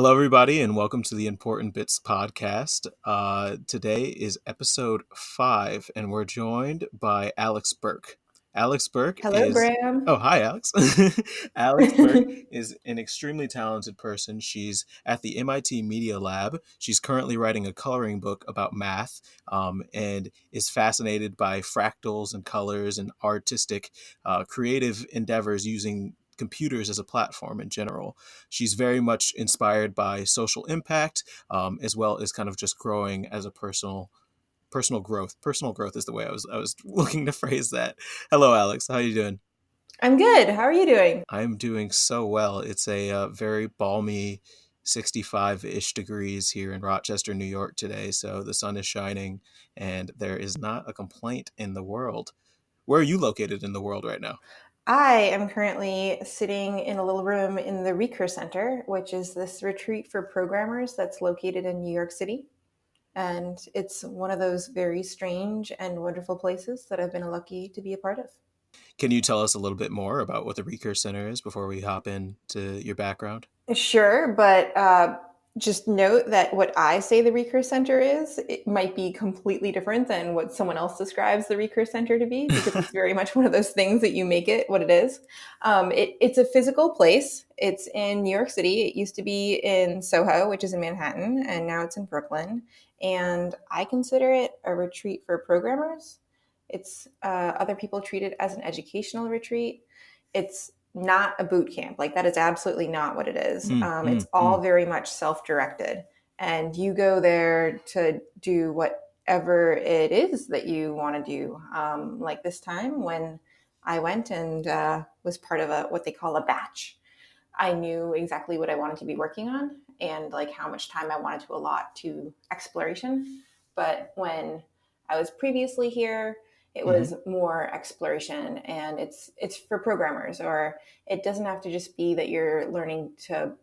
Hello, everybody, and welcome to the Important Bits podcast. Today is episode 5, and we're joined by Alex Burke. Alex Burke Hello, is. Bram. Oh, hi, Alex. Alex Burke is an extremely talented person. She's at the MIT Media Lab. She's currently writing a coloring book about math and is fascinated by fractals and colors and artistic, creative endeavors using computers as a platform in general. She's very much inspired by social impact, as well as kind of just growing as a personal growth. Personal growth is the way I was looking to phrase that. Hello, Alex. How are you doing? I'm good. How are you doing? I'm doing so well. It's a very balmy 65-ish degrees here in Rochester, New York today. So the sun is shining and there is not a complaint in the world. Where are you located in the world right now? I am currently sitting in a little room in the Recurse Center, which is this retreat for programmers that's located in New York City. And it's one of those very strange and wonderful places that I've been lucky to be a part of. Can you tell us a little bit more about what the Recurse Center is before we hop into your background? Sure, but just note that what I say the Recurse Center is, it might be completely different than what someone else describes the Recurse Center to be, because it's very much one of those things that you make it what it is. It's a physical place. It's in New York City. It used to be in Soho, which is in Manhattan, and now it's in Brooklyn. And I consider it a retreat for programmers. It's other people treat it as an educational retreat. It's not a boot camp. Like, that is absolutely not what it is. It's all very much self-directed, and you go there to do whatever it is that you want to do. Like this time when I went and was part of what they call a batch, I knew exactly what I wanted to be working on and like how much time I wanted to allot to exploration. But when I was previously here, it was more exploration, and it's for programmers. Or it doesn't have to just be that you're learning to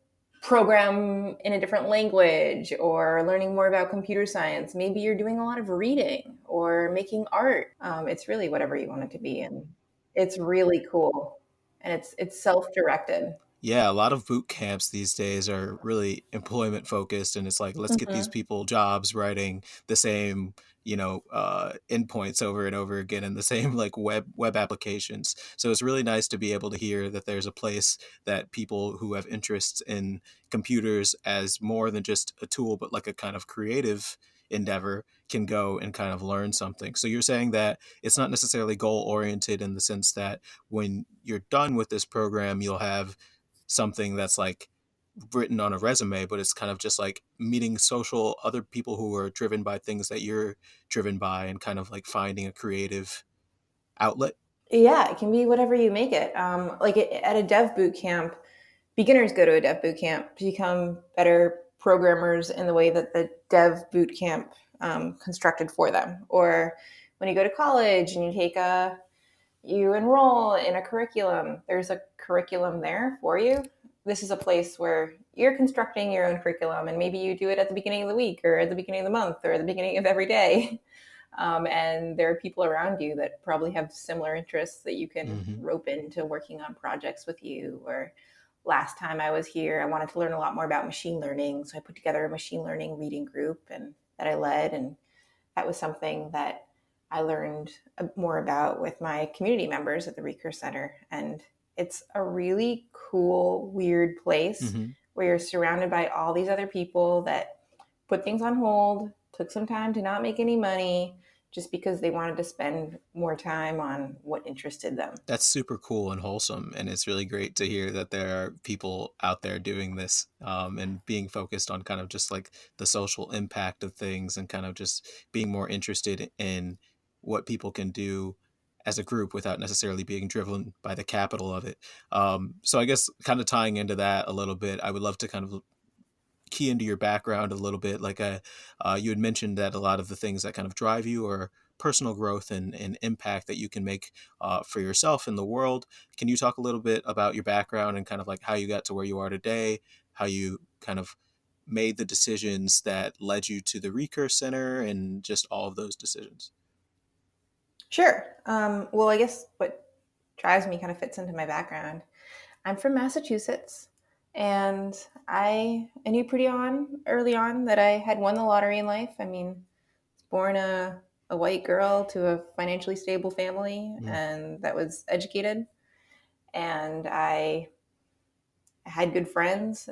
program in a different language or learning more about computer science. Maybe you're doing a lot of reading or making art. It's really whatever you want it to be, and it's really cool, and it's self-directed. Yeah, a lot of boot camps these days are really employment focused, and it's like, let's get these Mhm. people jobs writing the same, endpoints over and over again in the same like web applications. So it's really nice to be able to hear that there's a place that people who have interests in computers as more than just a tool, but like a kind of creative endeavor can go and kind of learn something. So you're saying that it's not necessarily goal oriented in the sense that when you're done with this program, you'll have something that's like written on a resume, but it's kind of just like meeting social other people who are driven by things that you're driven by and kind of like finding a creative outlet. Yeah, it can be whatever you make it. At a dev boot camp, beginners go to a dev boot camp to become better programmers in the way that the dev boot camp constructed for them. Or when you go to college and you enroll in a curriculum, there's a curriculum there for you. This is a place where you're constructing your own curriculum, and maybe you do it at the beginning of the week or at the beginning of the month or at the beginning of every day. And there are people around you that probably have similar interests that you can Mm-hmm. rope into working on projects with you. Or last time I was here, I wanted to learn a lot more about machine learning, so I put together a machine learning reading group and that I led, and that was something that I learned more about with my community members at the Recurse Center. And it's a really cool, weird place Mm-hmm. where you're surrounded by all these other people that put things on hold, took some time to not make any money just because they wanted to spend more time on what interested them. That's super cool and wholesome, and it's really great to hear that there are people out there doing this and being focused on kind of just like the social impact of things and kind of just being more interested in what people can do as a group without necessarily being driven by the capital of it. So I guess kind of tying into that a little bit, I would love to kind of key into your background a little bit. You had mentioned that a lot of the things that kind of drive you are personal growth and impact that you can make for yourself in the world. Can you talk a little bit about your background and kind of like how you got to where you are today, how you kind of made the decisions that led you to the Recurse Center and just all of those decisions? Sure. Well, I guess what drives me kind of fits into my background. I'm from Massachusetts, And I knew pretty early on that I had won the lottery in life. I mean, I was born a white girl to a financially stable family Mm. and that was educated. And I had good friends.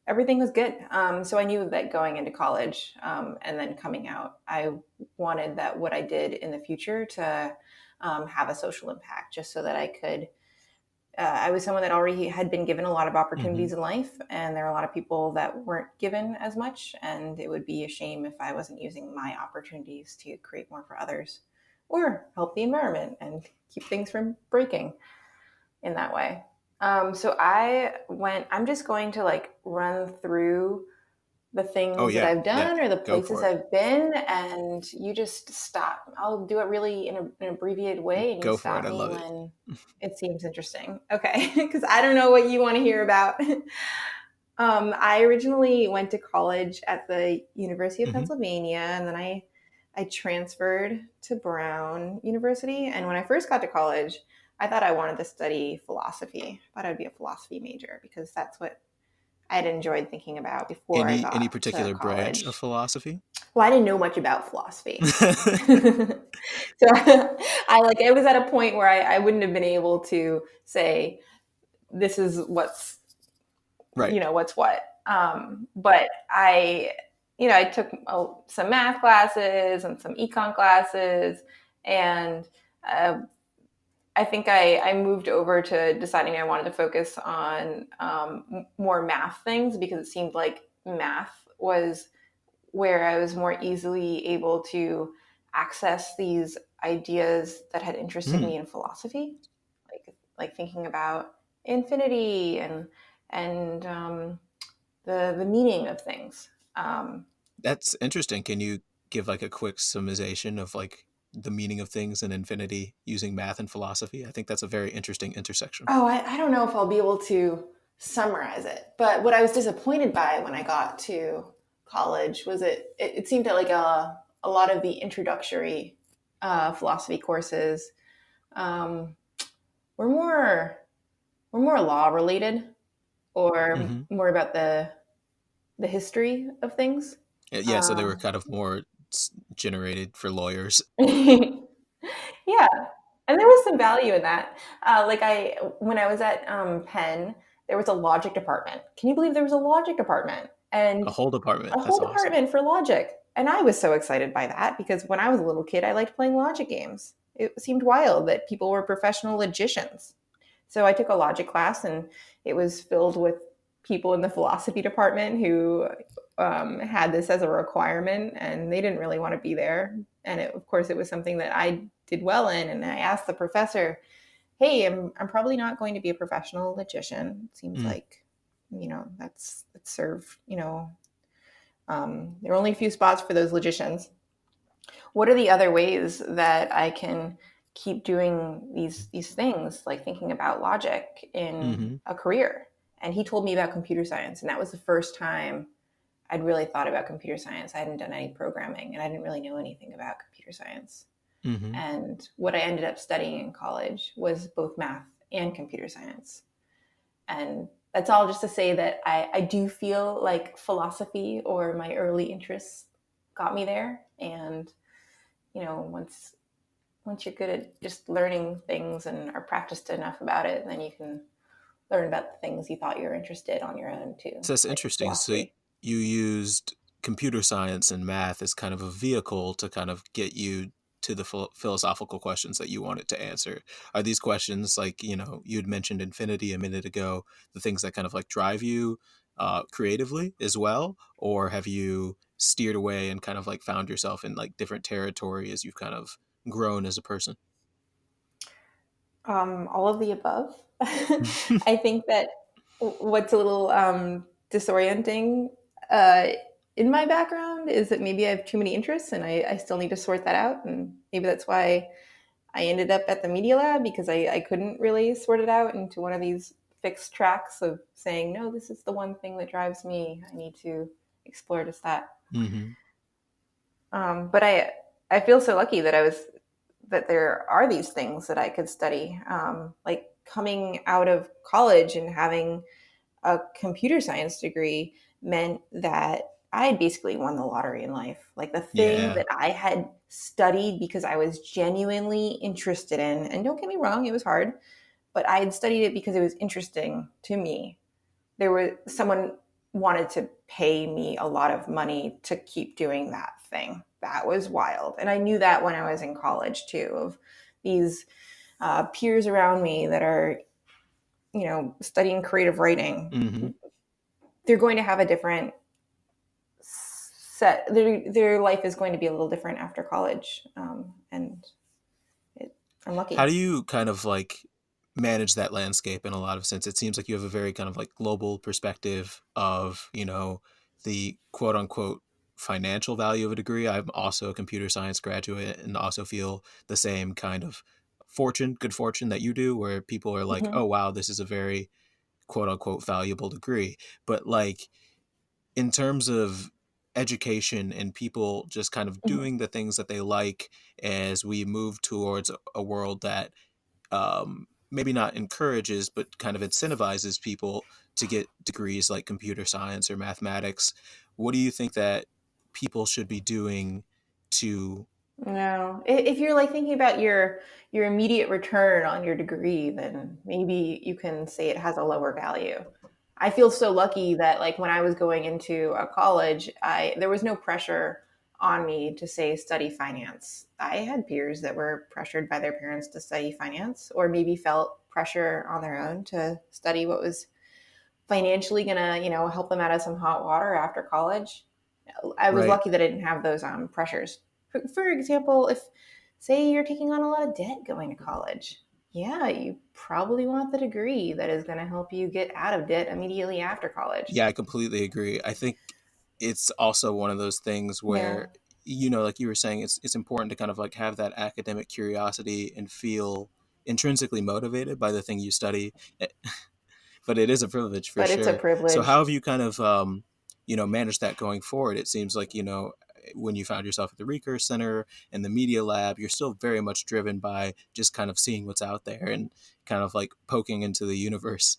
Everything was good. So I knew that going into college and then coming out, I wanted that what I did in the future to have a social impact, just so that I could. I was someone that already had been given a lot of Mhm. opportunities in life, and there are a lot of people that weren't given as much. And it would be a shame if I wasn't using my opportunities to create more for others or help the environment and keep things from breaking in that way. I'm just going to like run through the Oh, things that yeah, I've yeah. done or the Go places for it. I've been, and you just stop. I'll do it really in an abbreviated way, and you Go for it, stop I me love it. when it seems interesting. Okay, because I don't know what you want to hear about. I originally went to college at the University of Mhm. Pennsylvania, and then I transferred to Brown University. And when I first got to college, I thought I wanted to study philosophy. I thought I'd be a philosophy major because that's what I'd enjoyed thinking about before I Any got to particular branch of college. philosophy? Well, I didn't know much about philosophy. So I like it was at a point where I wouldn't have been able to say this is Right. what's what. But I took some math classes and some econ classes, and uh, I think I moved over to deciding I wanted to focus on more math things because it seemed like math was where I was more easily able to access these ideas that had interested Mm. me in philosophy, like thinking about infinity and the meaning of things. Um, That's interesting. Can you give, like, a quick summation of, like, the meaning of things and infinity using math and philosophy? I think that's a very interesting intersection. oh, I don't know if I'll be able to summarize it, but what I was disappointed by when I got to college was it seemed that like a lot of the introductory philosophy courses um, were more law related or Mhm. more about the history of things. Yeah, so they Uh, were kind of more generated for lawyers. yeah, and there was some value in that. When I was at Penn, there was a logic department. Can you believe there was a logic department A and whole department. a That's whole awesome. department for logic? And I was so excited by that because when I was a little kid, I liked playing logic games. It seemed wild that people were professional logicians. So I took a logic class, and it was filled with people in the philosophy department who had this as a requirement, and they didn't really want to be there. And of course, it was something that I did well in. And I asked the professor, "Hey, I'm probably not going to be a professional logician. It seems Mm. like, that's serve. There are only a few spots for those logicians. What are the other ways that I can keep doing these things, like thinking about logic in Mhm. a career?" And he told me about computer science, and that was the first time I'd really thought about computer science. I hadn't done any programming, and I didn't really know anything about computer science. Mhm. And what I ended up studying in college was both math and computer science. And that's all just to say that I do feel like philosophy or my early interests got me there. And once you're good at just learning things and are practiced enough about it, then you can learn about the things you thought you were interested on your own too, So that's like interesting. So philosophy. you used computer science and math as kind of a vehicle to kind of get you to the philosophical questions that you wanted to answer. Are these questions, like, you'd mentioned infinity a minute ago, the things that kind of like drive you creatively as well? Or have you steered away and kind of like found yourself in like different territory as you've kind of grown as a person? All of the above. I think that what's a little disorienting uh, in my background is that maybe I have too many interests, and I still need to sort that out. And maybe that's why I ended up at the Media Lab, because I couldn't really sort it out into one of these fixed tracks of saying, no, this is the one thing that drives me. I need to explore just that. Hmm. But I feel so lucky that there are these things that I could study. Like coming out of college and having a computer science degree meant that I had basically won the lottery in life. Like the thing Yeah. that I had studied because I was genuinely interested in, and don't get me wrong, it was hard, but I had studied it because it was interesting to me. There was someone wanted to pay me a lot of money to keep doing that thing. That was wild. And I knew that when I was in college too, of these peers around me that are, studying creative writing. Hmm. They're going to have a different set. Their life is going to be a little different after college. And I'm How lucky. do you kind of like manage that landscape in a lot of sense? It seems like you have a very kind of like global perspective of, the quote unquote financial value of a degree. I'm also a computer science graduate and also feel the same kind of good fortune that you do, where people are like, Mm-hmm. oh, wow, this is a very quote unquote valuable degree. But like, in terms of education and people just kind of Mm-hmm. doing the things that they like as we move towards a world that maybe not encourages, but kind of incentivizes people to get degrees like computer science or mathematics. What do you think that people should be doing to? No, if you're like thinking about your immediate return on your degree, then maybe you can say it has a lower value. I feel so lucky that like when I was going into a college, I there was no pressure on me to say study finance. I had peers that were pressured by their parents to study finance, or maybe felt pressure on their own to study what was financially gonna, help them out of some hot water after college. I was Right. lucky that I didn't have those pressures. For example, if say you're taking on a lot of debt going to college, yeah, you probably want the degree that is going to help you get out of debt immediately after college. Yeah, I completely agree. I think it's also one of those things Yeah, where, like you were saying, it's important to kind of like have that academic curiosity and feel intrinsically motivated by the thing you study. But it is a privilege for but it's a sure. So how privilege. have you kind of managed that going forward? It seems like, when you found yourself at the Recurse Center and the Media Lab, you're still very much driven by just kind of seeing what's out there and kind of like poking into the universe,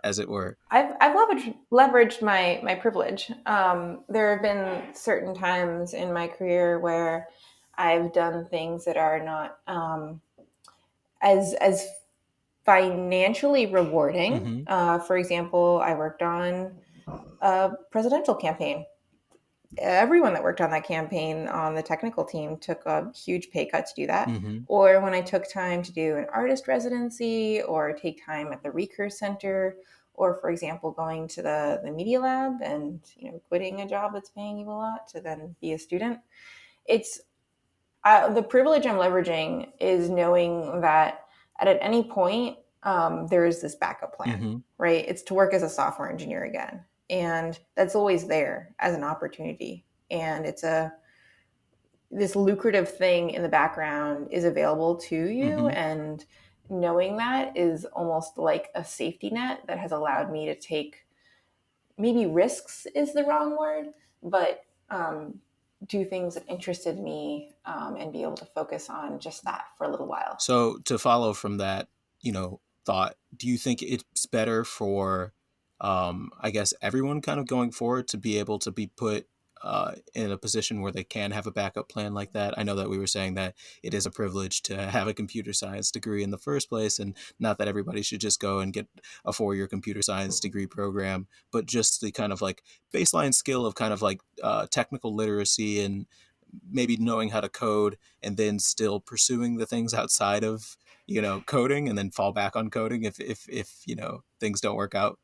as it were. I've leveraged my privilege. There have been certain times in my career where I've done things that are not as financially rewarding. Mm-hmm. For example, I worked on a presidential campaign. Everyone that worked on that campaign on the technical team took a huge pay cut to do that. Mm-hmm. Or when I took time to do an artist residency or take time at the Recurse Center, or for example, going to the Media Lab and quitting a job that's paying you a lot to then be a student. It's the privilege I'm leveraging is knowing that at any point there is this backup plan, Mm-hmm. right? It's to work as a software engineer again, and that's always there as an opportunity. And it's a this lucrative thing in the background is available to you, Mm-hmm. and knowing that is almost like a safety net that has allowed me to take maybe risks is the wrong word, but do things that interested me and be able to focus on just that for a little while. So to follow from that, thought, do you think it's better for, I guess, everyone kind of going forward to be able to be put in a position where they can have a backup plan like that? I know that we were saying that it is a privilege to have a computer science degree in the first place, and not that everybody should just go and get a 4-year computer science degree program, but just the kind of like baseline skill of kind of like technical literacy and maybe knowing how to code and then still pursuing the things outside of coding and then fall back on coding if things don't work out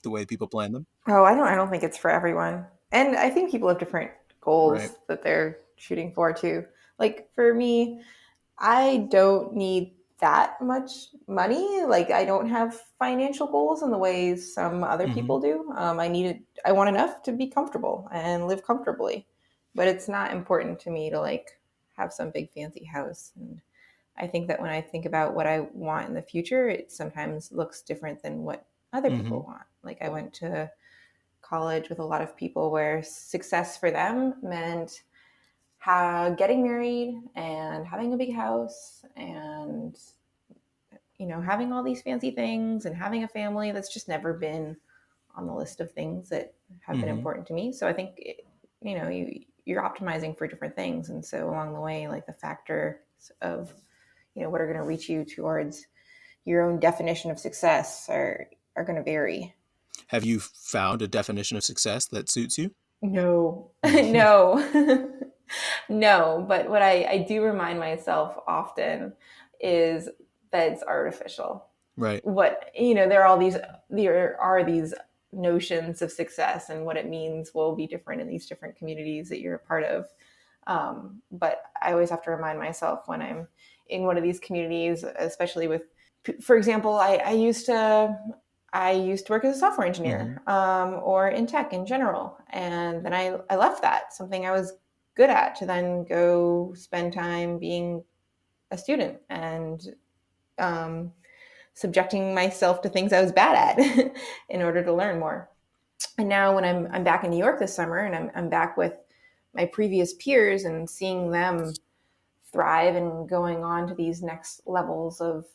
the way people plan them. Oh, I don't think it's for everyone. And I think people have different Right. goals that they're shooting for too. Like for me, I don't need that much money. Like I don't have financial goals in the ways some other Hmm. people do. I want enough to be comfortable and live comfortably, but it's not important to me to like have some big fancy house. And I think that when I think about what I want in the future, it sometimes looks different than what other Hmm. people want. Like I went to college with a lot of people where success for them meant getting married and having a big house and having all these fancy things and having a family, that's just never been on the list of things that have been Hmm. important to me. So I think you're optimizing for different things, and so along the way, like the factors of what are going to reach you towards your own definition of success are going to vary. Have you found a definition of success that suits you? No, Mhm. no, no. But what I do remind myself often is that it's artificial. Right. What there are these notions of success, and what it means will be different in these different communities that you're a part of. But I always have to remind myself when I'm in one of these communities, especially with, for example, I used to work as a software Hmm. engineer, or in tech in general, and then I left that, something I was good at, to then go spend time being a student and um, subjecting myself to things I was bad at in order to learn more. And now when I'm back in New York this summer, and I'm back with my previous peers and seeing them thrive and going on to these next levels of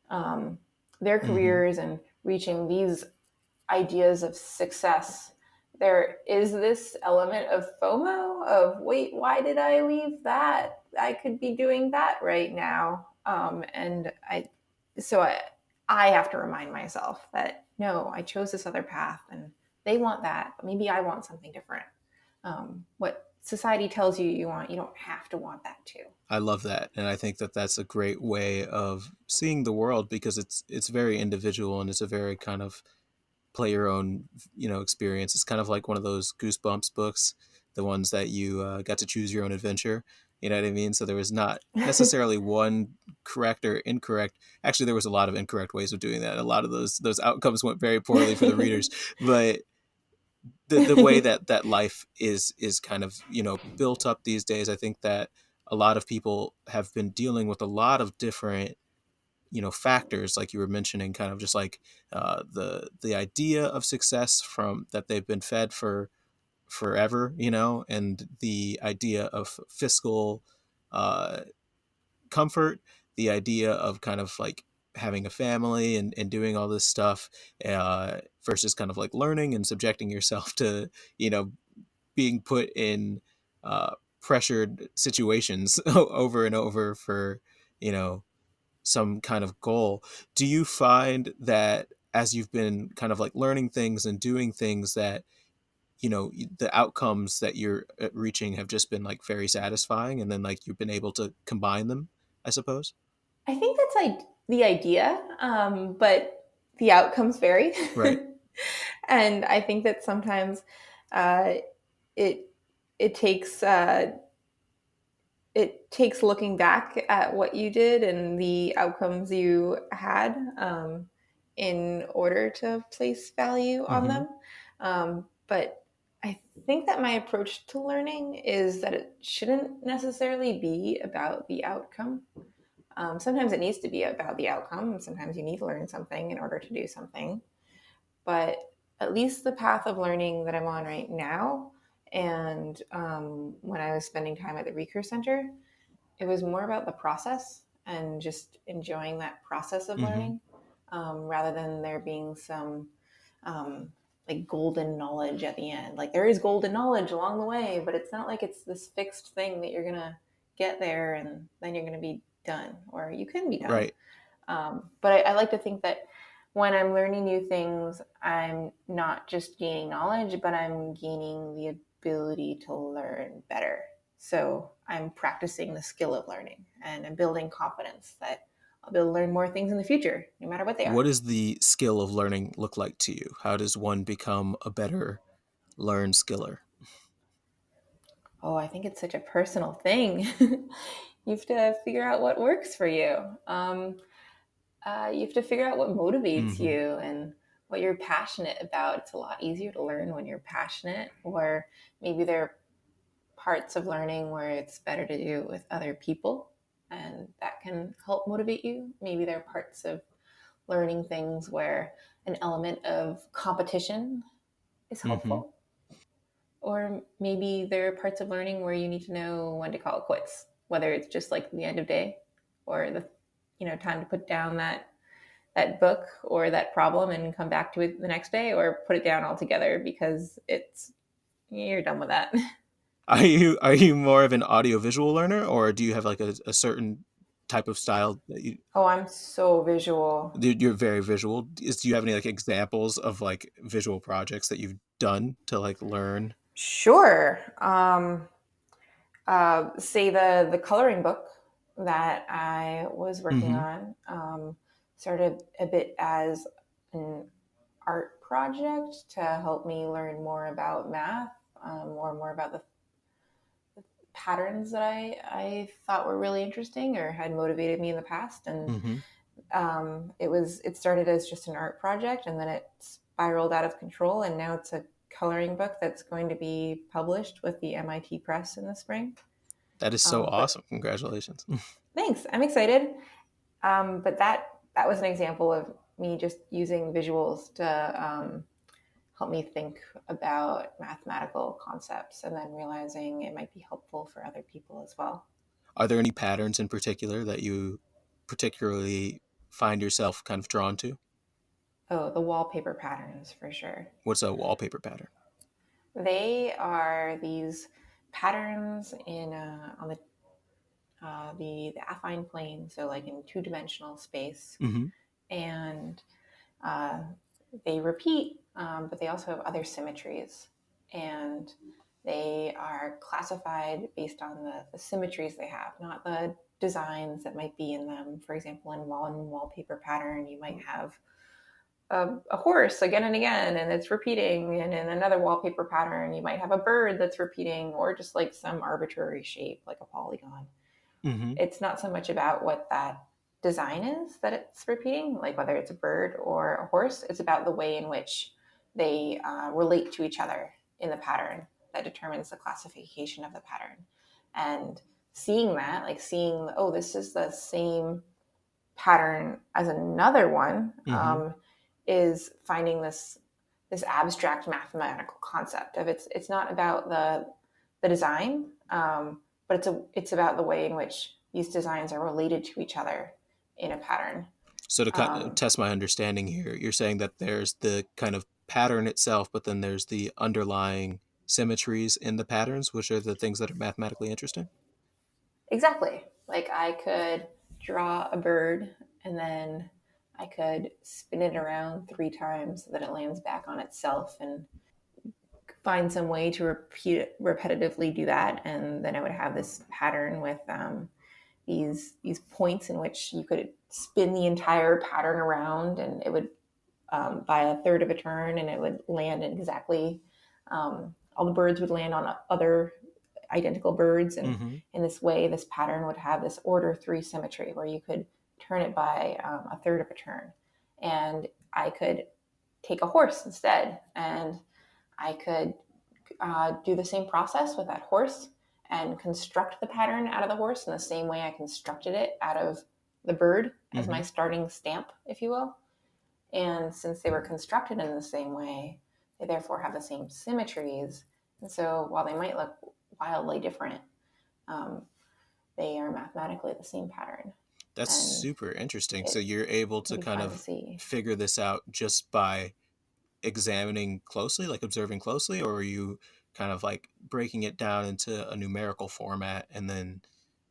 um, their Hmm. careers and reaching these ideas of success, there is this element of FOMO of, wait, why did I leave that? I could be doing that right now. And I have to remind myself that no, I chose this other path, and they want that, but maybe I want something different. What society tells you you want, you don't have to want that too. I love that, and I think that that's a great way of seeing the world because it's very individual and it's a very kind of play your own experience. It's kind of like one of those Goosebumps books, the ones that you got to choose your own adventure. You know what I mean? So there was not necessarily one correct or incorrect. Actually, there was a lot of incorrect ways of doing that. A lot of those outcomes went very poorly for the readers. But the way that life is kind of built up these days, I think that a lot of people have been dealing with a lot of different factors like you were mentioning, kind of just like the idea of success from that they've been fed for forever, and the idea of fiscal uh, comfort, the idea of kind of like having a family and doing all this stuff, versus kind of like learning and subjecting yourself to you know being put in uh, pressured situations over and over for you know some kind of goal. Do you find that as you've been kind of like learning things and doing things that, the outcomes that you're reaching have just been like very satisfying and then like you've been able to combine them, I suppose? I think that's like the idea, but the outcomes vary. Right. And I think that sometimes uh, it it takes looking back at what you did and the outcomes you had, in order to place value on Mm-hmm. them. But I think that my approach to learning is that it shouldn't necessarily be about the outcome. Sometimes it needs to be about the outcome. Sometimes you need to learn something in order to do something. But at least the path of learning that I'm on right now, and when I was spending time at the Recurse Center, it was more about the process and just enjoying that process of Mm-hmm. learning, rather than there being some um, like golden knowledge at the end. Like there is golden knowledge along the way, but it's not like it's this fixed thing that you're gonna get there and then you're gonna be done, or you can be done. Right. But I like to think that when I'm learning new things, I'm not just gaining knowledge, but I'm gaining the ability to learn better. So I'm practicing the skill of learning, and I'm building confidence that I'll be able to learn more things in the future, no matter what they What are. does the skill of learning look like to you? How does one become a better learned skiller? Oh, I think it's such a personal thing. You have to figure out what works for you. You have to figure out what motivates Mm-hmm. you and what you're passionate about. It's a lot easier to learn when you're passionate, or maybe there are parts of learning where it's better to do it with other people, and that can help motivate you. Maybe there are parts of learning things where an element of competition is Mm-hmm. helpful, or maybe there are parts of learning where you need to know when to call it quits, whether it's just like the end of day or the time to put down that that book or that problem and come back to it the next day, or put it down altogether because it's you're done with that. Are you more of an audiovisual learner, or do you have like a certain type of style that Oh, I'm so visual. you're very visual? Do you have any like examples of like visual projects that you've done to like learn? Sure. Say the coloring book that I was working Mm-hmm. on started a bit as an art project to help me learn more about math, more about the patterns that I thought were really interesting or had motivated me in the past. And Mm-hmm. it started as just an art project, and then it spiraled out of control, and now it's a coloring book that's going to be published with the MIT Press in the spring. That is so But awesome. Congratulations. thanks, I'm excited. But that was an example of me just using visuals to help me think about mathematical concepts, and then realizing it might be helpful for other people as well. Are there any patterns in particular that you particularly find yourself kind of drawn to? Oh, the wallpaper patterns for sure. What's a wallpaper pattern? They are these patterns in on the affine plane, so like in two-dimensional space, Mm-hmm. and uh, they repeat, but they also have other symmetries, and they are classified based on the symmetries they have, not the designs that might be in them. For example, in one wallpaper pattern, you might have a horse again and again, and it's repeating. And in another wallpaper pattern, you might have a bird that's repeating, or just like some arbitrary shape, like a polygon. Mm-hmm. It's not so much about what that design is that it's repeating, like whether it's a bird or a horse. It's about the way in which they relate to each other in the pattern that determines the classification of the pattern. And seeing that, like seeing, oh, this is the same pattern as another one, Mm-hmm. is finding this abstract mathematical concept of it's not about the design, but it's about the way in which these designs are related to each other in a pattern. So to kind of Um, test my understanding here, you're saying that there's the kind of pattern itself, but then there's the underlying symmetries in the patterns, which are the things that are mathematically interesting. exactly. Like I could draw a bird, and then I could spin it around 3 times so that it lands back on itself, and find some way to repetitively do that, and then I would have this pattern with these points in which you could spin the entire pattern around, and it would by a third of a turn, and it would land in exactly all the birds would land on other identical birds, and Mm-hmm. in this way, this pattern would have this order 3 symmetry where you could turn it by a third of a turn, and I could take a horse instead, and I could do the same process with that horse and construct the pattern out of the horse in the same way I constructed it out of the bird as Mm-hmm. my starting stamp, if you will. And since they were constructed in the same way, they therefore have the same symmetries. And so while they might look wildly different, um, they are mathematically the same pattern. That's And super interesting. So it you're able can to be kind fun to of see. figure this out just by examining closely, like observing closely, or are you kind of like breaking it down into a numerical format and then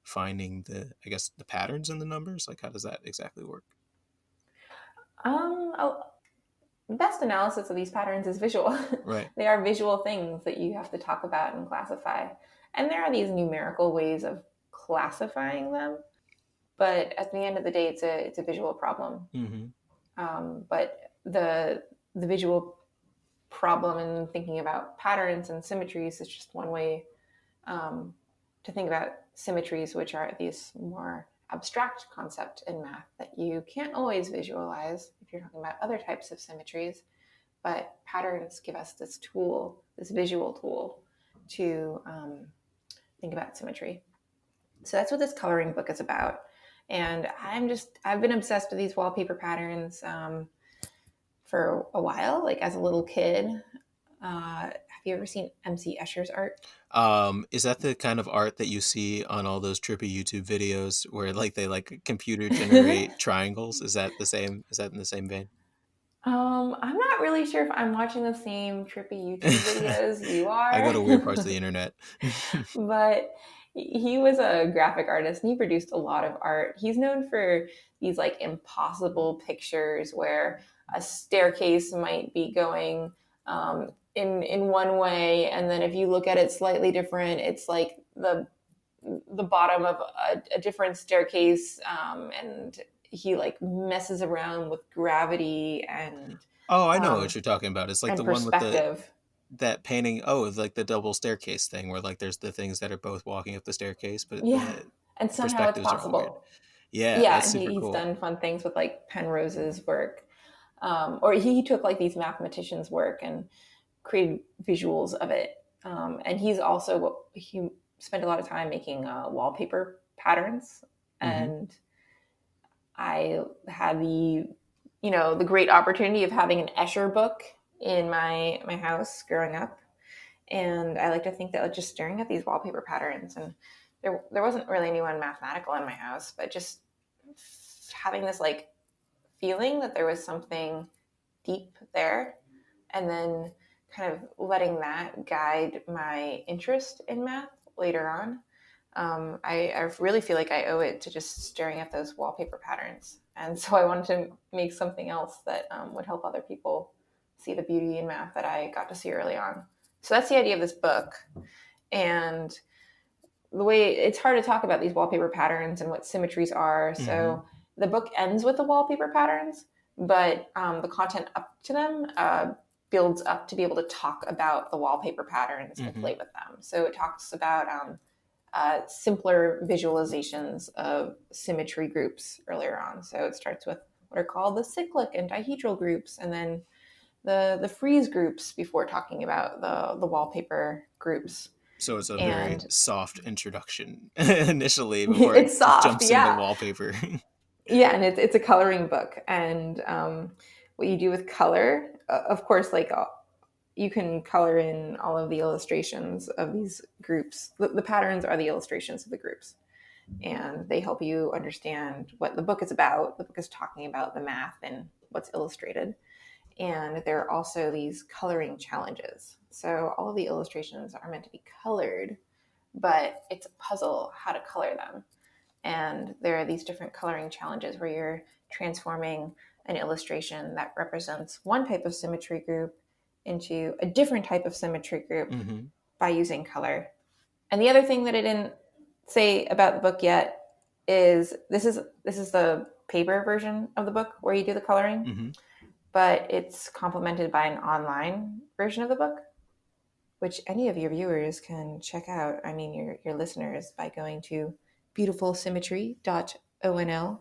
finding I guess, the patterns in the numbers? Like, how does that exactly work? Oh, best analysis of these patterns is visual. Right. They are visual things that you have to talk about and classify. And there are these numerical ways of classifying them, but at the end of the day, it's a visual problem. Mm-hmm. But the visual problem in thinking about patterns and symmetries is just one way um, to think about symmetries, which are these more abstract concept in math that you can't always visualize if you're talking about other types of symmetries. But patterns give us this tool, this visual tool, to think about symmetry. So that's what this coloring book is about. And I've been obsessed with these wallpaper patterns for a while. Like as a little kid, you ever seen MC Escher's art? Is that the kind of art that you see on all those trippy YouTube videos where like they like computer generate triangles? Is that the same? Is that in the same vein? I'm not really sure if I'm watching the same trippy YouTube videos you I go are, to weird parts of the internet. but he was a graphic artist and he produced a lot of art. He's known for these like impossible pictures where a staircase might be going in one way, and then if you look at it slightly different, it's like the bottom of a different staircase, and he like messes around with gravity Oh, I know what um, you're talking about. It's like and the one with the perspective. that painting. Oh, it's like the double staircase thing where like there's the things that are both walking up the staircase, but Yeah, the and somehow it's perspectives are all weird. possible. Yeah, Yeah, that's and super he's cool. done fun things with like Penrose's work, or he took like these mathematicians' work and created visuals of it. And he's also he spent a lot of time making wallpaper patterns, Hmm. and I had the great opportunity of having an Escher book in my house growing up, and I like to think that like just staring at these wallpaper patterns, and there wasn't really anyone mathematical in my house, but just having this like feeling that there was something deep there, and then kind of letting that guide my interest in math later on. I really feel like I owe it to just staring at those wallpaper patterns. And so I wanted to make something else that would help other people see the beauty in math that I got to see early on. So that's the idea of this book. And the way it's hard to talk about these wallpaper patterns and what symmetries are. Hmm. So the book ends with the wallpaper patterns, but the content up to them builds up to be able to talk about the wallpaper patterns and Hmm. play with them. So it talks about simpler visualizations of symmetry groups earlier on. So it starts with what are called the cyclic and dihedral groups, and then the freeze groups before talking about the wallpaper groups. So it's a very And soft introduction initially before it it's soft, jumps into yeah. wallpaper. Yeah, and it's a coloring book. And what you do with color, of course, like you can color in all of the illustrations of these groups. The patterns are the illustrations of the groups, and they help you understand what the book is about. The book is talking about the math and what's illustrated. And there are also these coloring challenges. So all of the illustrations are meant to be colored, but it's a puzzle how to color them. And there are these different coloring challenges where you're transforming an illustration that represents one type of symmetry group into a different type of symmetry group Hmm. by using color. And the other thing that I didn't say about the book yet is this is the paper version of the book where you do the coloring, Hmm. but it's complemented by an online version of the book, which any of your viewers can check out. I mean, your listeners, by going to beautifulsymmetry.onl.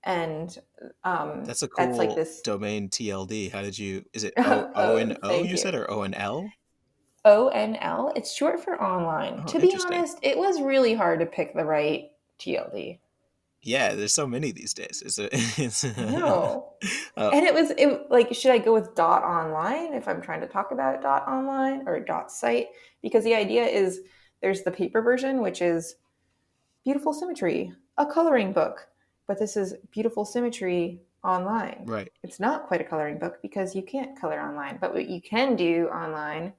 And That's a that's like cool this. domain TLD. How did you, is it O Oh, N O thank you you. said, or ONL? ONL. It's short for online. Oh, To be interesting. honest, it was really hard to pick the right TLD. Yeah, there's so many these days. It's I know. uh, And it like, should I go with dot online if I'm trying to talk about dot online or dot site? Because the idea is there's the paper version, which is beautiful symmetry, a coloring book. But this is beautiful symmetry online. right. It's not quite a coloring book because you can't color online. But what you can do online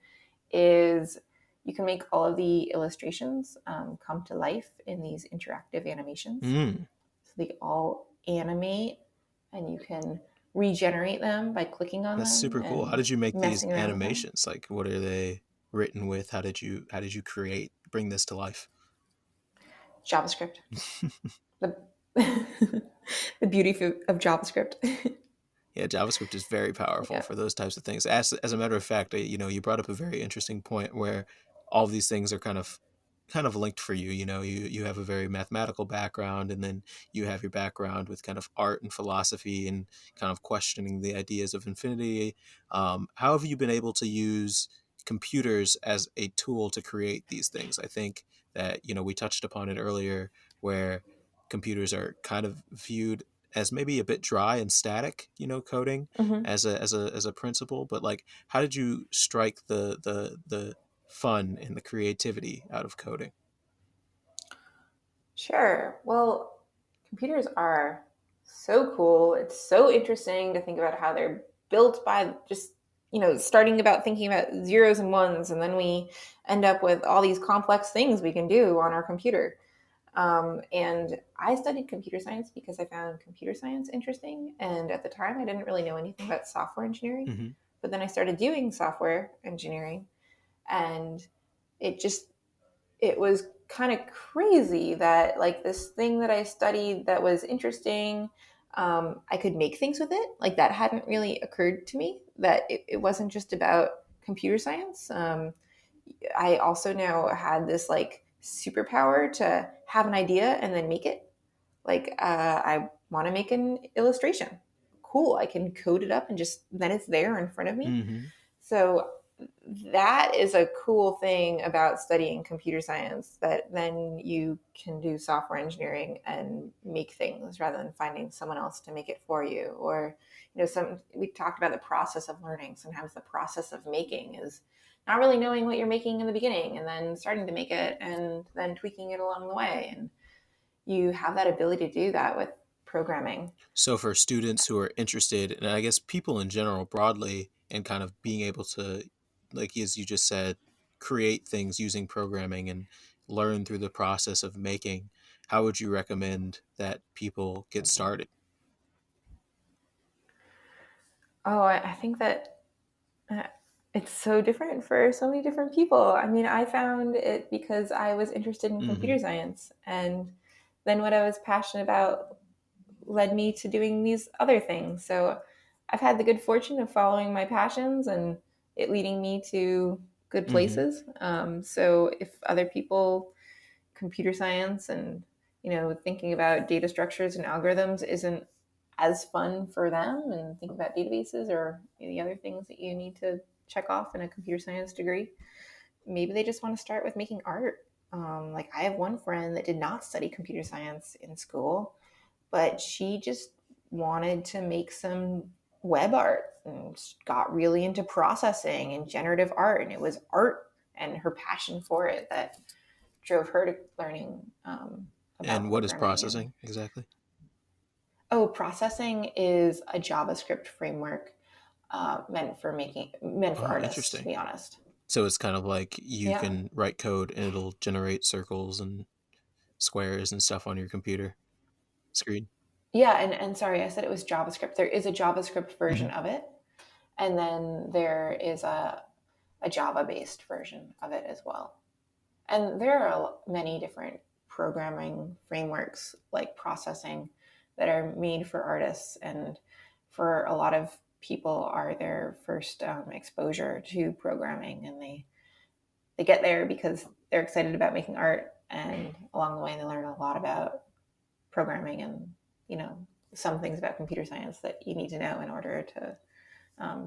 is you can make all of the illustrations come to life in these interactive animations. Mm, So they all animate, and you can regenerate them by clicking on that's them super cool. How and did you make these messing around with them. animations? Like, what are they written with? How did you bring this to life? JavaScript. The, the beauty of JavaScript. Yeah, JavaScript is very powerful Yeah. for those types of things. As a matter of fact, you brought up a very interesting point where all of these things are kind of linked for you. You have a very mathematical background, and then you have your background with kind of art and philosophy and kind of questioning the ideas of infinity. How have you been able to use computers as a tool to create these things? I think that we touched upon it earlier, where computers are kind of viewed as maybe a bit dry and static, coding Hmm. as a principle, but like how did you strike the fun and the creativity out of coding? Sure. Well, computers are so cool. It's so interesting to think about how they're built by just, starting about thinking about zeros and ones, and then we end up with all these complex things we can do on our computer. And I studied computer science because I found computer science interesting. And at the time, I didn't really know anything about software engineering. Hmm. But then I started doing software engineering, and it just it was kind of crazy that like this thing that I studied that was interesting, I could make things with it. Like that hadn't really occurred to me that it wasn't just about computer science. I also now had this like superpower to have an idea and then make it. Like I want to make an illustration. Cool, I can code it up and just then it's there in front of me. Hmm. So that is a cool thing about studying computer science, that then you can do software engineering and make things rather than finding someone else to make it for you. Or some we talked about the process of learning. Sometimes the process of making is not really knowing what you're making in the beginning and then starting to make it and then tweaking it along the way, and you have that ability to do that with programming. So for students who are interested, and I guess people in general broadly, and kind of being able to, like as you just said, create things using programming and learn through the process of making, how would you recommend that people get started? Oh, I think that Uh, it's so different for so many different people. I mean, I found it because I was interested in Hmm. computer science. And then what I was passionate about led me to doing these other things. So I've had the good fortune of following my passions and it leading me to good Hmm. places. So if other people, computer science and thinking about data structures and algorithms isn't as fun for them, and think about databases or the other things that you need to check off in a computer science degree, maybe they just want to start with making art. Like I have one friend that did not study computer science in school, but she just wanted to make some web art and got really into processing and generative art, and it was art and her passion for it that drove her to learning And about what is programming. And processing exactly? processing is a JavaScript framework meant for Oh, artists, to interesting. be honest. So it's kind of like you Yeah, can write code and it'll generate circles and squares and stuff on your computer screen. yeah, and sorry, I said it was JavaScript. There is a JavaScript Hmm. version of it, and then there is a Java based version of it as well. And there are many different programming frameworks like processing that are made for artists, and for a lot of people are their first exposure to programming, and they get there because they're excited about making art, and along the way they learn a lot about programming and you know some things about computer science that you need to know in order to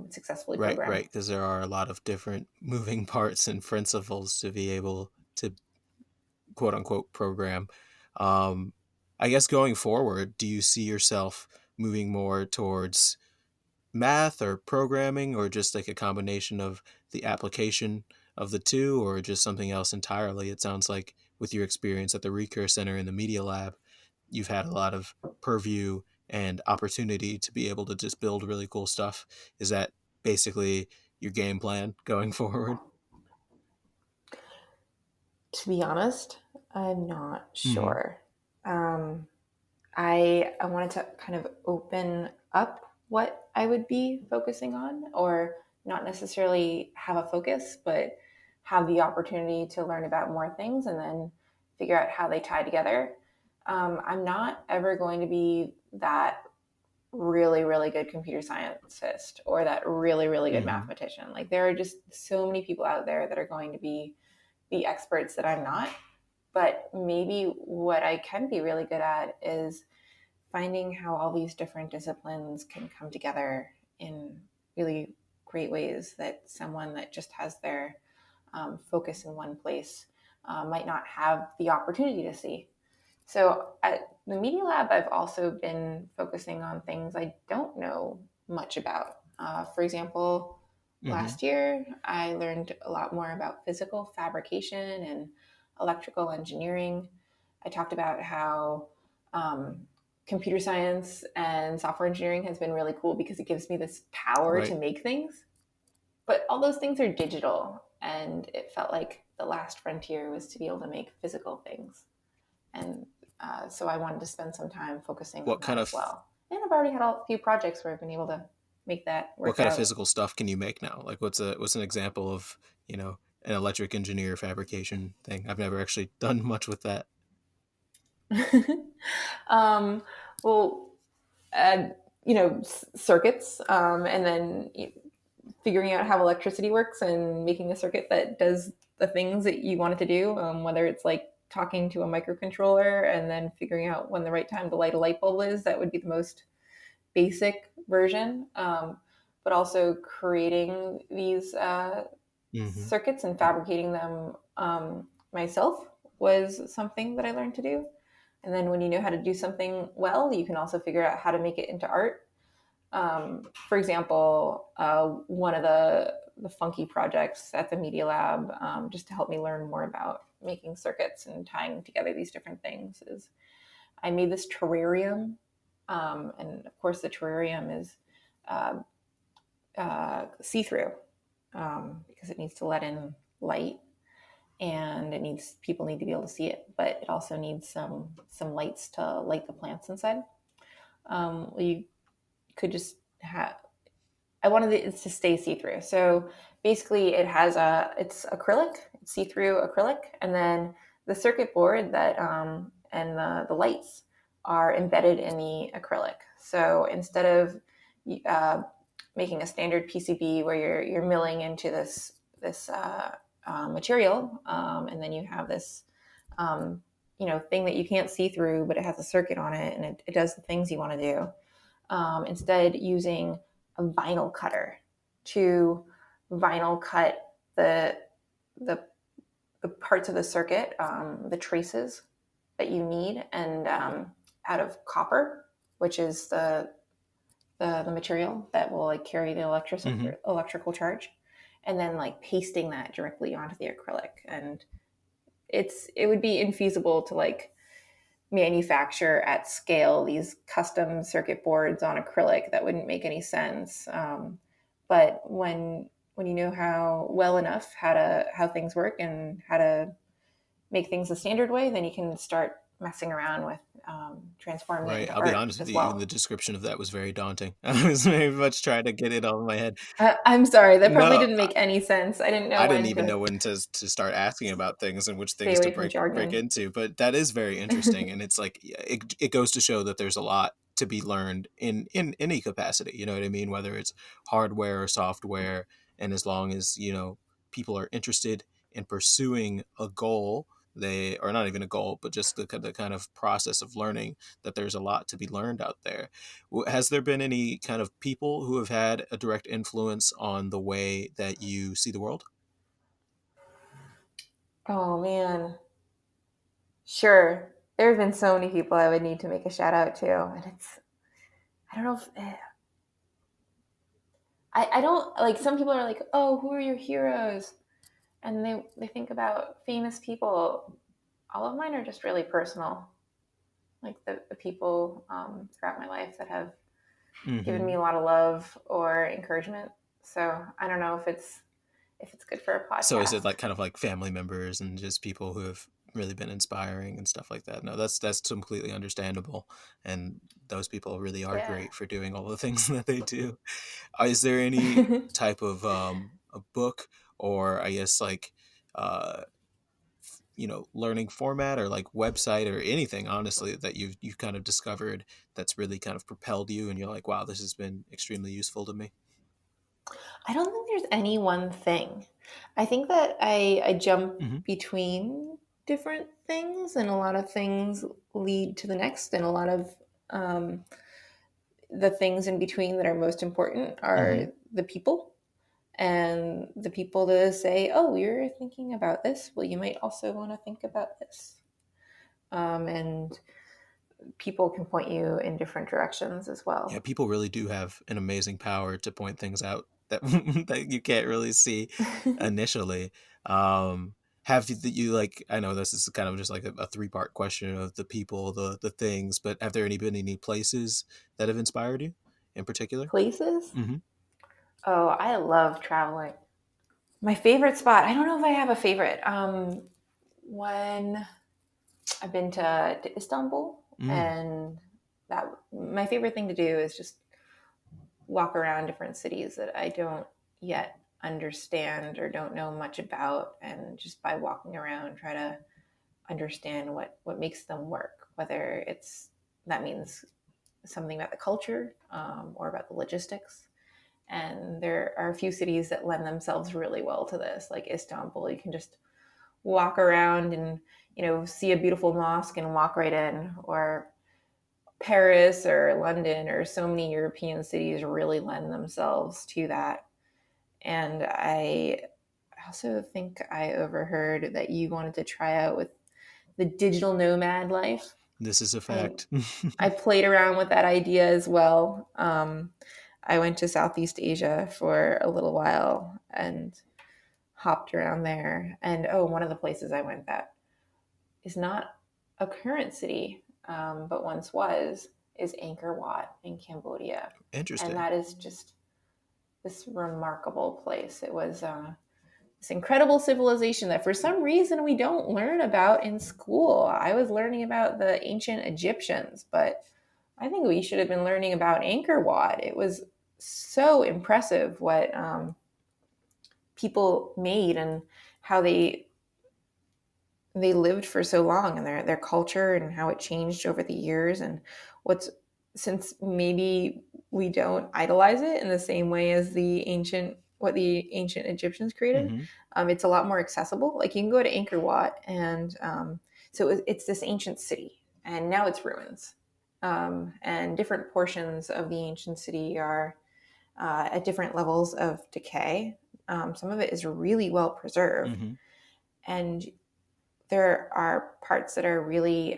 successfully Right, program. right, because there are a lot of different moving parts and principles to be able to quote unquote program. Um, I guess going forward, do you see yourself moving more towards math or programming, or just like a combination of the application of the two, or just something else entirely? It sounds like with your experience at the Recurse Center in the Media Lab, you've had a lot of purview and opportunity to be able to just build really cool stuff. Is that basically your game plan going forward? To be honest, I'm not Hmm. sure. um, I wanted to kind of open up what I would be focusing on, or not necessarily have a focus, but have the opportunity to learn about more things and then figure out how they tie together. I'm not ever going to be that really, really good computer scientist or that really, really good Hmm. mathematician. Like there are just so many people out there that are going to be the experts that I'm not. But maybe what I can be really good at is finding how all these different disciplines can come together in really great ways that someone that just has their focus in one place might not have the opportunity to see. So at the Media Lab, I've also been focusing on things I don't know much about. For example, Hmm. last year I learned a lot more about physical fabrication and electrical engineering. I talked about how um, computer science and software engineering has been really cool because it gives me this power to Right. make things. But all those things are digital, and it felt like the last frontier was to be able to make physical things. And so I wanted to spend some time focusing on What that kind as of well. And I've already had a few projects where I've been able to make that what work kind of out. physical stuff can you make now? Like what's an example of, an electric engineer fabrication thing? I've never actually done much with that. um, well, uh, circuits, and then figuring out how electricity works and making a circuit that does the things that you want it to do, whether it's like talking to a microcontroller and then figuring out when the right time to light a light bulb is. That would be the most basic version, but also creating these Hmm. circuits and fabricating them myself was something that I learned to do. And then when you know how to do something well, you can also figure out how to make it into art. For example, one of the funky projects at the Media Lab, just to help me learn more about making circuits and tying together these different things, is I made this terrarium. And of course, the terrarium is uh, see through because it needs to let in light, and people need to be able to see it, but it also needs some lights to light the plants inside. You could just have I wanted it to stay see through. So basically, it's acrylic, it's see through acrylic, and then the circuit board that and the lights are embedded in the acrylic. So instead of uh, making a standard PCB where you're milling into this material, and then you have this um, thing that you can't see through, but it has a circuit on it, and it does the things you want to do. Instead, using a vinyl cutter to vinyl cut the, the parts of the circuit, the traces that you need, and out of copper, which is the material that will like carry the Hmm. electrical charge, and then like pasting that directly onto the acrylic. And it would be infeasible to like manufacture at scale these custom circuit boards on acrylic. That wouldn't make any sense. But when you know how well enough how things work and how to make things the standard way, then you can start messing around with transforming it Right. into I'll be art honest with as you, even the well. description of that was very daunting. I was very much trying to get it all in my head. I'm sorry, that probably No, didn't make any sense. I didn't know I didn't when even to know when to start asking about things and which stay things to away from break jargon. into, but that is very interesting, and it's like yeah, it goes to show that there's a lot to be learned in any capacity. You know what I mean? Whether it's hardware or software, and as long as people are interested in pursuing a goal, they or not even a goal, but just the kind of process of learning, that there's a lot to be learned out there. Has there been any kind of people who have had a direct influence on the way that you see the world? Oh man, sure. There have been so many people I would need to make a shout out to, and I don't know if I don't like some people are like, oh, who are your heroes? And they think about famous people. All of mine are just really personal, like the people throughout my life that have given me Hmm. a lot of love or encouragement. So I don't know if it's good for a So is it podcast. like kind of like family members and just people who have really been inspiring and stuff like that? No, that's completely understandable, and those people really are Yeah. great for doing all the things that they do. Is there any type of a book, or I guess like uh, learning format or like website or anything, honestly, that you've kind of discovered that's really kind of propelled you, and you're like, wow, this has been extremely useful to me. I don't think there's any one thing. I think that I jump Hmm. between different things, and a lot of things lead to the next, and a lot of um, the things in between that are most important Hmm. are the people, and the people to say, oh, you're thinking about this, well, you might also want to think about this. and people can point you in different directions as Yeah, well. people really do have an amazing power to point things out that that you can't really see initially. Um, have you like? I know this is kind of just like a three-part question of the people, the things, but have there been any places that have inspired you in particular? Places? Hmm. Oh, I love traveling. My favorite spot, I don't know if I have a favorite. When I've been to Istanbul, Mm. and that my favorite thing to do is just walk around different cities that I don't yet understand or don't know much about, and just by walking around try to understand what makes them work, whether it's that means something about the culture, or about the logistics. And there are a few cities that lend themselves really well to this, like Istanbul. You can just walk around and see a beautiful mosque and walk right in, or Paris or London or so many European cities really lend themselves to that. And I also think I overheard that you wanted to try out with the digital nomad life. This is a I fact. I played around with that idea as well. I went to Southeast Asia for a little while and hopped around there. And oh, one of the places I went that is not a current city, but once was, is Angkor Wat in Cambodia. And Interesting. that is just this remarkable place. It was this incredible civilization that for some reason we don't learn about in school. I was learning about the ancient Egyptians, but I think we should have been learning about Angkor Wat. It was so impressive what people made and how they lived for so long, and their culture and how it changed over the years, and what's since maybe we don't idolize it in the same way as the ancient Egyptians created. Hmm. It's a lot more accessible. Like you can go to Angkor Wat, and it's this ancient city, and now it's ruins. And different portions of the ancient city are at different levels of decay. Some of it is really well preserved, Hmm. and there are parts that are really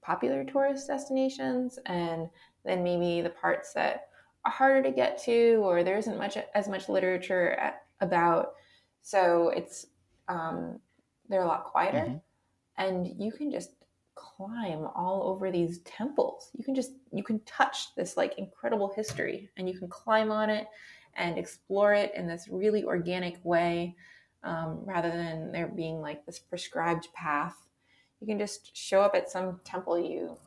popular tourist destinations, and then maybe the parts that are harder to get to, or there isn't much literature about. So it's they're a lot quieter, Hmm. and you can just climb all over these temples. You can touch this like incredible history, and you can climb on it and explore it in this really organic way, rather than there being like this prescribed path. You can just show up at some temple you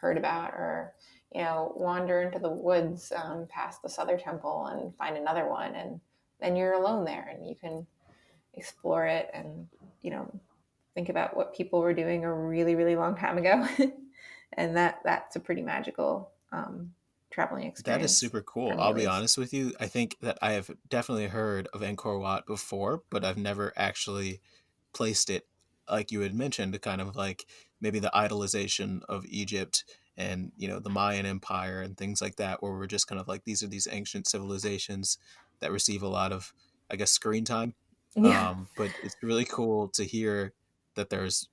heard about, or wander into the woods past this other temple and find another one, and then you're alone there, and you can explore it, and you know think about what people were doing a really really long time ago. And that's a pretty magical traveling That is experience super cool. for me I'll at be least. honest with you. I think that I have definitely heard of Angkor Wat before, but I've never actually placed it like you had mentioned, kind of like maybe the idolization of Egypt and the Mayan Empire and things like that, where we're just kind of like these are these ancient civilizations that receive a lot of, I guess, screen time. Yeah. But it's really cool to hear that there's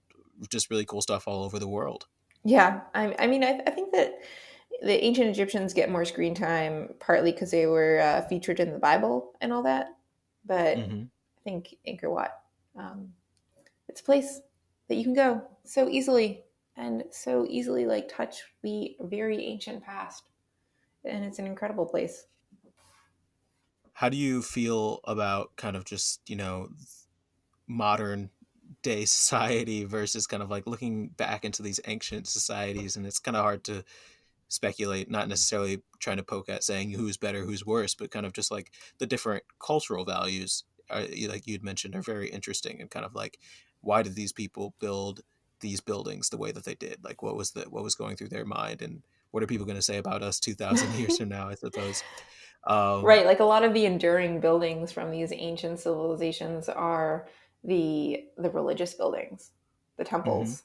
just really cool stuff all over the world. Yeah, I mean, I think that the ancient Egyptians get more screen time partly because they were featured in the Bible and all that. But Hmm. I think Angkor Wat, um, it's a place that you can go so easily, and so easily like touch the very ancient past, and it's an incredible place. How do you feel about kind of just modern day society versus kind of like looking back into these ancient societies? And it's kind of hard to speculate, not necessarily trying to poke at saying who's better, who's worse, but kind of just like the different cultural values, like you'd mentioned, are very interesting, and kind of like why did these people build these buildings the way that they did? Like what was going through their mind, and what are people going to say about us 2,000 years from now, I suppose. um Right, like a lot of the enduring buildings from these ancient civilizations are the religious buildings, the mhm. temples.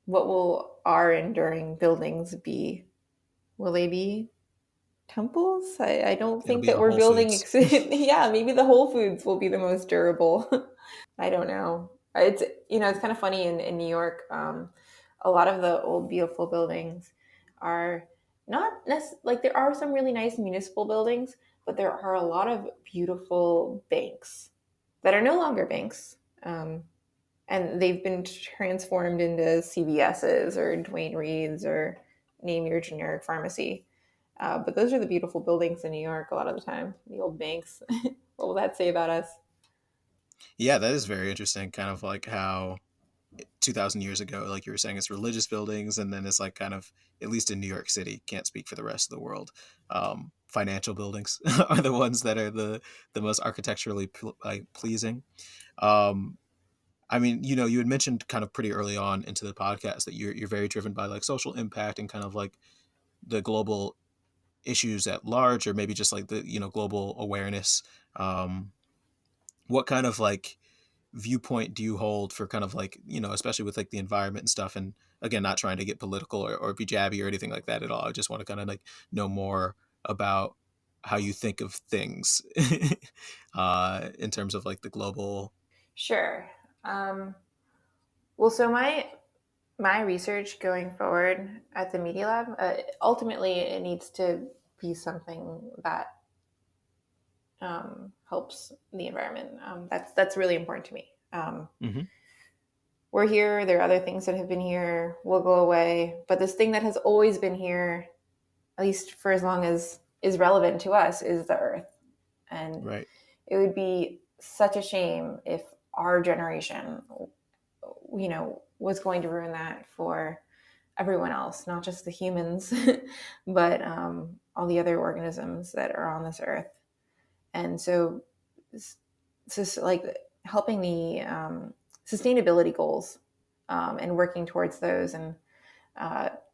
What will our enduring buildings be? Will they be temples? I don't It'll think be that our we're Whole building. Foods. Yeah, maybe the Whole Foods will be the most durable. I don't know. It's it's kind of funny in New York. A lot of the old beautiful buildings are not like there are some really nice municipal buildings, but there are a lot of beautiful banks that are no longer banks, and they've been transformed into CVS's or Dwayne Reed's or name your generic pharmacy. But those are the beautiful buildings in New York a lot of the time. The old banks. What will that say about us? Yeah, that is very interesting. Kind of like how 2,000 years ago, like you were saying, it's religious buildings, and then it's like kind of, at least in New York City, can't speak for the rest of the world. Financial buildings are the ones that are the most architecturally like pleasing. Um, I mean, you had mentioned kind of pretty early on into the podcast that you're very driven by like social impact and kind of like the global issues at large, or maybe just like the global awareness. Um, what kind of like viewpoint do you hold for kind of like especially with like the environment and stuff? And again, not trying to get political or be jabby or anything like that at all. I just want to kind of like know more about how you think of things in terms of like the global. Sure. Um, well, so my research going forward at the Media Lab, ultimately, it needs to be something that helps the environment. That's really important to me. Hmm. We're here. There are other things that have been here. Will go away, but this thing that has always been here, at least for as long as is relevant to us, is the Earth. And Right. it would be such a shame if our generation, was going to ruin that for everyone else, not just the humans, but all the other organisms that are on this earth. And so, like helping the sustainability goals and working towards those, and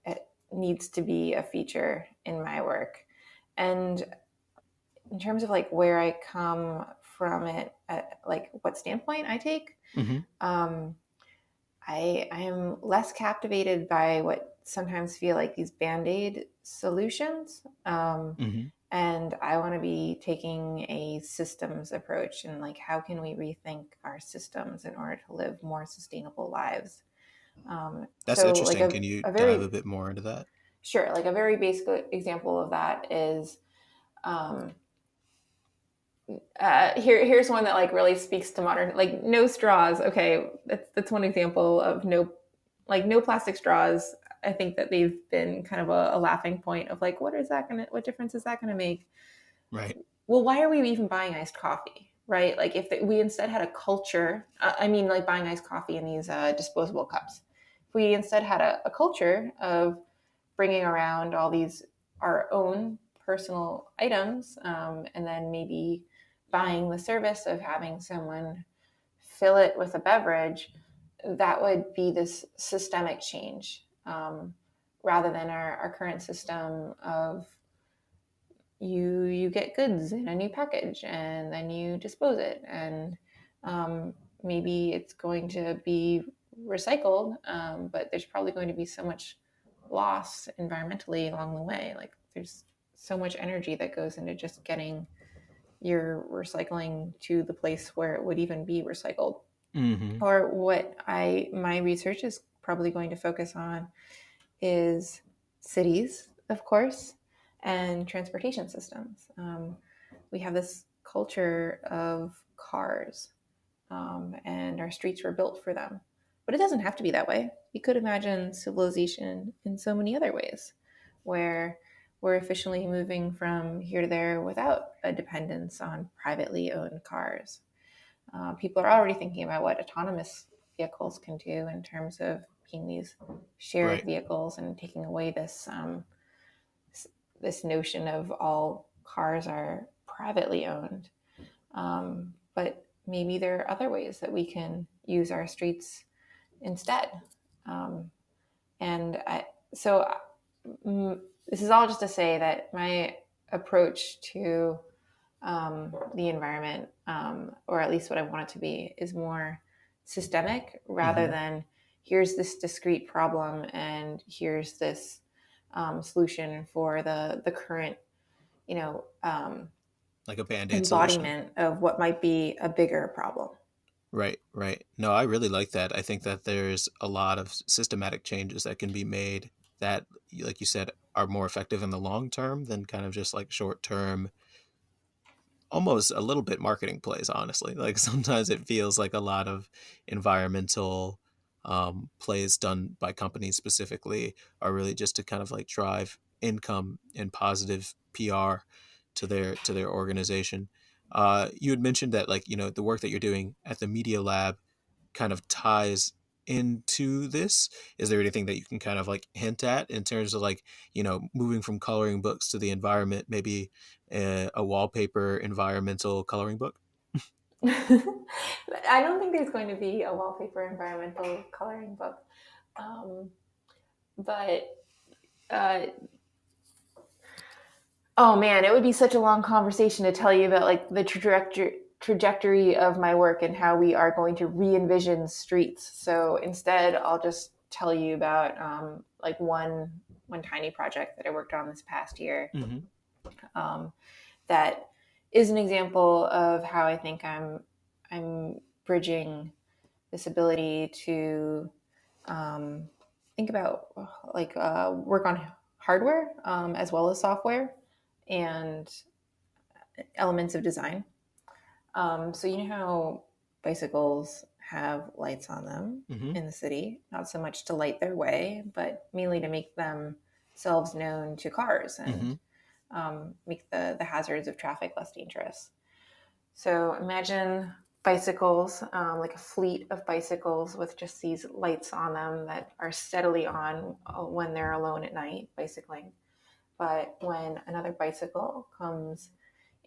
it needs to be a feature in my work. And in terms of like where I come from it, like what standpoint I take, Hmm. um, I am less captivated by what sometimes feel like these band aid solutions. Hmm. And I want to be taking a systems approach, and like, how can we rethink our systems in order to live more sustainable lives? That's So, like interesting. Can you a dive a very, bit more into that? sure, like a very basic example of that is um, here's one that like really speaks to modern, like no straws. Okay, that's one example of no plastic straws. I think that they've been kind of a laughing point of like, what difference is that gonna make? Right. Well, why are we even buying iced coffee, right? Like if we instead had a culture, I mean, like buying iced coffee in these disposable cups. If we instead had a culture of bringing around all these our own personal items, and then maybe buying the service of having someone fill it with a beverage, that would be this systemic change, rather than our current system of you get goods in a new package and then you dispose it, and maybe it's going to be recycled, but there's probably going to be so much loss environmentally along the way. Like there's so much energy that goes into just getting your recycling to the place where it would even be recycled. Hmm. Or what I my research is probably going to focus on is cities, of course, and transportation systems. We have this culture of cars, and our streets were built for them. But it doesn't have to be that way. You could imagine civilization in so many other ways where we're efficiently moving from here to there without a dependence on privately owned cars. People are already thinking about what autonomous vehicles can do in terms of being these shared Right. vehicles and taking away this notion of all cars are privately owned. But maybe there are other ways that we can use our streets instead. Um, and so this is all just to say that my approach to the environment, or at least what I want it to be, is more systemic rather Hmm. than here's this discrete problem and here's this solution for the current, you know, Like a band-aid solution. embodiment of what might be a bigger problem. Right, right. No, I really like that. I think that there's a lot of systematic changes that can be made that, like you said, are more effective in the long term than kind of just like short term, almost a little bit marketing plays, honestly. Like sometimes it feels like a lot of environmental plays done by companies specifically are really just to kind of like drive income and positive PR to their organization. You had mentioned that like, you know, the work that you're doing at the Media Lab kind of ties into this. Is there anything that you can kind of like hint at in terms of like, you know, moving from coloring books to the environment, maybe a wallpaper environmental coloring book? I don't think there's going to be a wallpaper environmental coloring book, um, but uh, oh man, it would be such a long conversation to tell you about like the trajectory of my work and how we are going to re-envision streets. So instead, I'll just tell you about like one tiny project that I worked on this past year, Hmm. um, that is an example of how I think I'm bridging this ability to um, think about like work on hardware as well as software and elements of design. So you know how bicycles have lights on them Hmm. in the city, not so much to light their way, but mainly to make themselves known to cars Hmm. and make the hazards of traffic less dangerous. So imagine bicycles, like a fleet of bicycles with just these lights on them that are steadily on when they're alone at night bicycling. But when another bicycle comes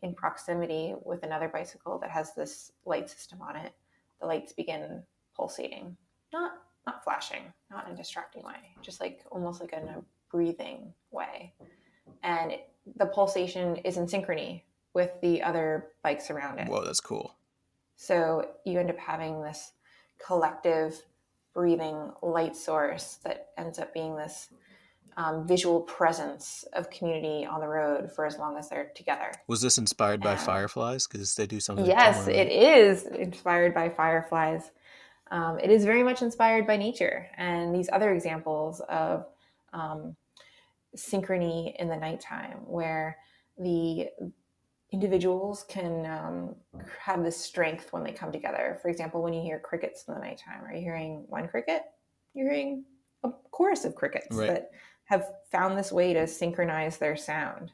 in proximity with another bicycle that has this light system on it, the lights begin pulsating, not flashing, not in a distracting way, just like almost like in a breathing way. And the pulsation is in synchrony with the other bikes around it. Whoa, that's cool. So you end up having this collective breathing light source that ends up being this visual presence of community on the road for as long as they're together. Was this inspired by And Fireflies? Because they do something yes, similar, it right? is inspired by fireflies. It is very much inspired by nature and these other examples of um, synchrony in the nighttime where the individuals can have this strength when they come together. For example, when you hear crickets in the nighttime, are you hearing one cricket? You're hearing a chorus of crickets Right. that have found this way to synchronize their sound.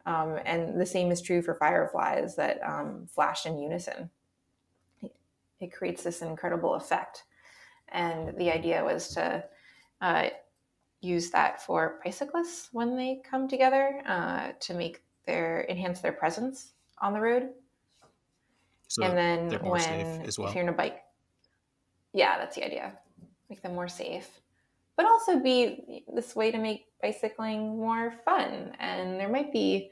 And the same is true for fireflies that flash in unison. It creates this incredible effect. And the idea was to uh, use that for bicyclists when they come together to make enhance their presence on the road. And So then they're more safe when as if well. you're in a bike, yeah, that's the idea. Make them more safe, but also be this way to make bicycling more fun. And there might be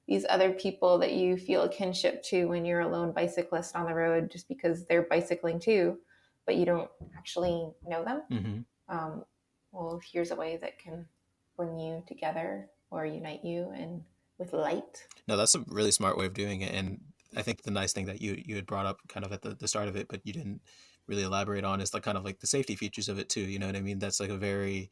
these other people that you feel a kinship to when you're a lone bicyclist on the road just because they're bicycling too, but you don't actually know them. Hmm. Um, well, here's a way that can bring you together or unite you and with light. No, that's a really smart way of doing it. And I think the nice thing that you had brought up kind of at the start of it, but you didn't really elaborate on is like kind of like the safety features of it too. You know what I mean? That's like a very,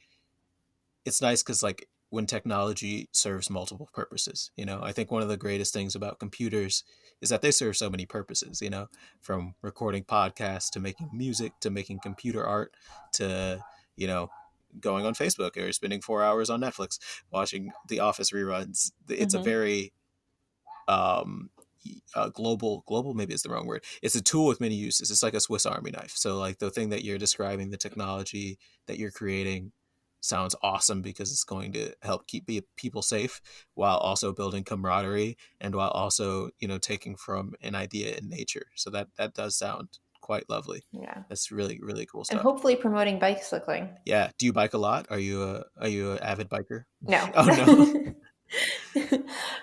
it's nice because like when technology serves multiple purposes, you know, I think one of the greatest things about computers is that they serve so many purposes, you know, from recording podcasts to making music to making computer art to, you know, going on Facebook or spending 4 hours on Netflix watching the Office reruns. It's a Mm-hmm. very um global maybe is the wrong word. It's a tool with many uses. It's like a Swiss army knife. So like the thing that you're describing, the technology that you're creating sounds awesome because it's going to help keep people safe while also building camaraderie and while also, you know, taking from an idea in nature. So that does sound quite lovely. Yeah. That's really really cool And stuff. hopefully promoting bicycling. Yeah, do you bike a lot? Are you a avid biker? No. Oh no.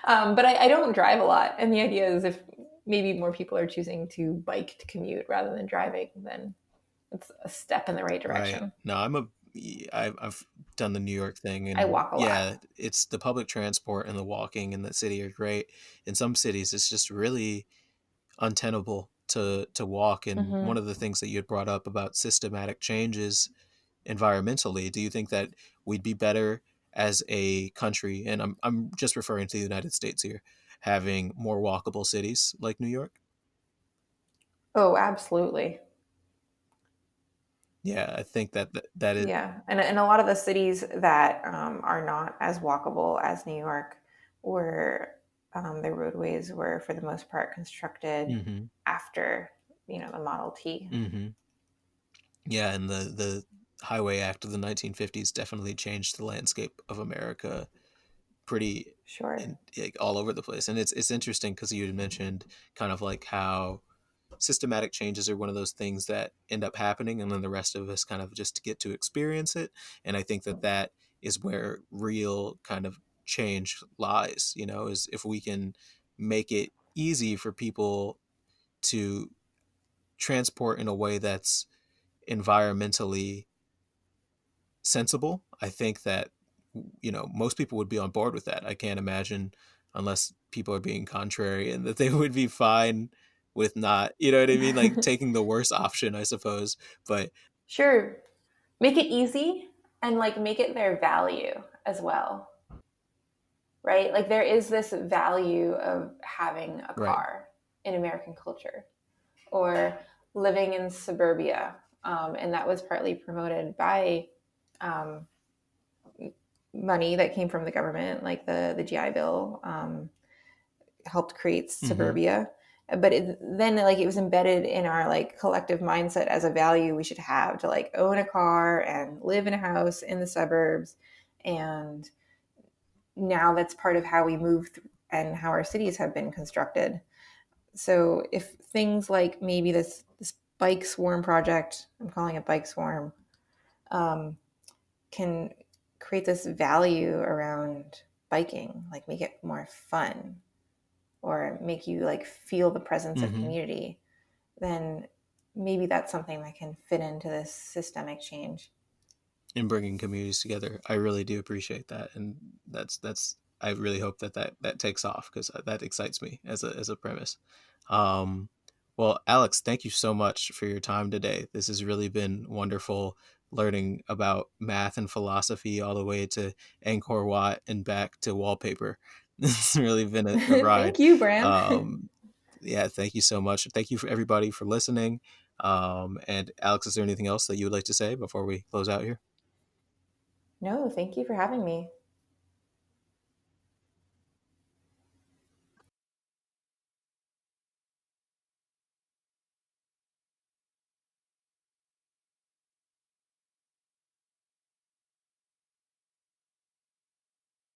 But I don't drive a lot. And the idea is if maybe more people are choosing to bike to commute rather than driving, then it's a step in the right Right. direction. No, I've done the New York thing, I and walk a lot. yeah, it's the public transport and the walking in the city are great. In some cities, it's just really untenable to walk. And one Hmm. of the things that you had brought up about systematic changes environmentally, do you think that we'd be better as a country, and I'm just referring to the United States here, having more walkable cities like New York? Oh, absolutely. Yeah, I think that that is. Yeah, and a lot of the cities that are not as walkable as New York were the roadways were for the most part constructed Hmm. after the Model T. Hmm. Yeah, and the Highway Act of the 1950s definitely changed the landscape of America pretty Sure. in like all over the place. And it's interesting because you had mentioned kind of like how systematic changes are one of those things that end up happening, and then the rest of us kind of just get to experience it. And I think that that is where real kind of change lies, is if we can make it easy for people to transport in a way that's environmentally sensible. I think that most people would be on board with that. I can't imagine, unless people are being contrary, and that they would be fine with not, you know what I mean, like taking the worst option, I suppose. But Sure. Make it easy and like make it their value as well, right? Like there is this value of having a right. car in American culture or living in suburbia. And that was partly promoted by um, money that came from the government, like the GI Bill helped create Hmm. suburbia. But then like it was embedded in our like collective mindset as a value we should have to like own a car and live in a house in the suburbs. And now that's part of how we move and how our cities have been constructed. So if things like maybe this bike swarm project, I'm calling it bike swarm, um, can create this value around biking, like make it more fun or make you like feel the presence of Hmm. community, then maybe that's something that can fit into this systemic change. And bringing communities together, I really do appreciate that. And that's I really hope that that takes off, because that excites me as a premise. um well, Alex, thank you so much for your time today. This has really been wonderful, learning about math and philosophy all the way to Angkor Wat and back to wallpaper. It's really been a ride. Thank you, Bram. um yeah, thank you so much. Thank you for everybody for listening. And Alex, is there anything else that you would like to say before we close out here? No, thank you for having me.